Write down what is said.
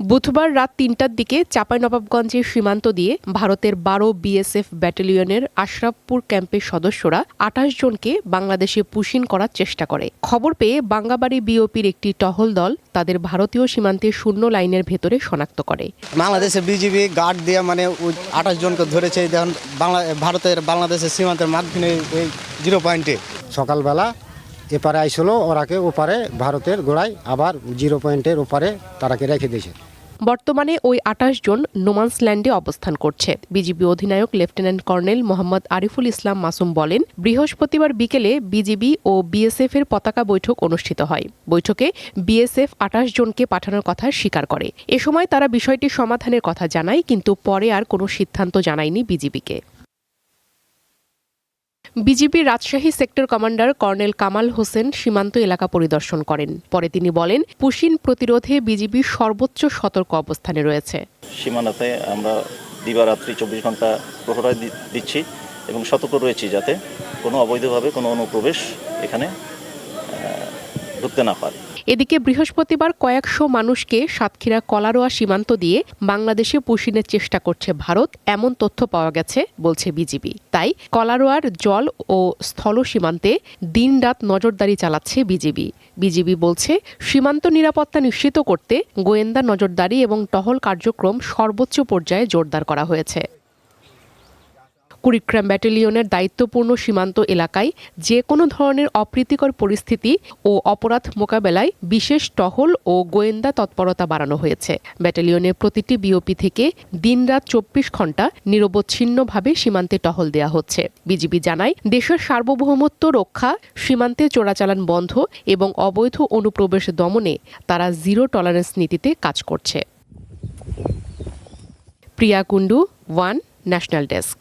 বুধবার রাত ৩টার দিকে চাঁপাইনবাবগঞ্জের সীমান্ত দিয়ে ভারতের ১২ বিএসএফ ব্যাটালিয়নের আশরাফপুর ক্যাম্পের সদস্যরা ২৮ জনকে বাংলাদেশে পুশিন করার চেষ্টা করে। খবর পেয়ে বাঙ্গাবাড়ী বিওপির একটি টহল দল তাদের ভারতীয় সীমান্তের শূন্য লাইনের ভেতরে শনাক্ত করে। বাংলাদেশে বিজিবি গার্ড দিয়ে ২৮ জনকে ধরেছে ভারতের বাংলাদেশের সীমান্তের মাধ্যমে ওই 0 পয়েন্টে। সকালবেলা এপারে আইসল, ওরাকে ওপারে ভারতের গোড়ায় আবার 0 পয়েন্টের ওপারে তারাকে রেখে দিয়েছে। বর্তমানে ওই ২৮ জন নোম্যান্সল্যান্ডে অবস্থান করছে। বিজিবি অধিনায়ক লেফটেন্যান্ট কর্নেল মোহাম্মদ আরিফুল ইসলাম মাসুম বলেন, বৃহস্পতিবার বিকেলে বিজিবি ও বিএসএফ এর পতাকা বৈঠক অনুষ্ঠিত হয়। বৈঠকে বিএসএফ ২৮ জনকে পাঠানোর কথা স্বীকার করে। এ সময় তারা বিষয়টি সমাধানের কথা জানায়, কিন্তু পরে আর কোনো সিদ্ধান্ত জানায়নি বিজিবিকে। বিজিবির Rajshahi sector commander colonel Kamal Hossain সীমান্ত এলাকা পরিদর্শন করেন। পরে তিনি বলেন, পুশিন প্রতিরোধে বিজিবি সর্বোচ্চ সতর্ক অবস্থানে রয়েছে। সীমানাতে আমরা দিবারাত্রি ২৪ ঘন্টা প্রহরা দিচ্ছি এবং সতর্ক রয়েছি যাতে কোনো অবৈধভাবে কোনো অনুপ্রবেশ এখানে ঢুকতে না পারে। এদিকে বৃহস্পতিবার কয়েকশো মানুষকে সাতক্ষীরা কলারোয়া সীমান্ত দিয়ে বাংলাদেশে পুশিনের চেষ্টা করছে ভারত, এমন তথ্য পাওয়া গেছে বলছে বিজিবি। তাই কলারোয়ার জল ও স্থল সীমান্তে দিনরাত নজরদারি চালাচ্ছে বিজিবি। বিজিবি বলছে, সীমান্ত নিরাপত্তা নিশ্চিত করতে গোয়েন্দা নজরদারি এবং টহল কার্যক্রম সর্বোচ্চ পর্যায়ে জোরদার করা হয়েছে। কুড়িগ্রাম ব্যাটালিয়নের দায়িত্বপূর্ণ সীমান্ত এলাকায় যে কোনো ধরনের অপ্রীতিকর পরিস্থিতি ও অপরাধ মোকাবেলায় বিশেষ টহল ও গোয়েন্দা তৎপরতা বাড়ানো হয়েছে। ব্যাটালিয়নের প্রতিটি বিওপি থেকে দিনরাত ২৪ ঘণ্টা নিরবচ্ছিন্নভাবে সীমান্তে টহল দেওয়া হচ্ছে। বিজিবি জানায়, দেশের সার্বভৌমত্ব রক্ষা, সীমান্তে চোরাচালান বন্ধ এবং অবৈধ অনুপ্রবেশ দমনে তারা জিরো টলারেন্স নীতিতে কাজ করছে। প্রিয়া কুন্ডু, ওয়ান ন্যাশনাল ডেস্ক।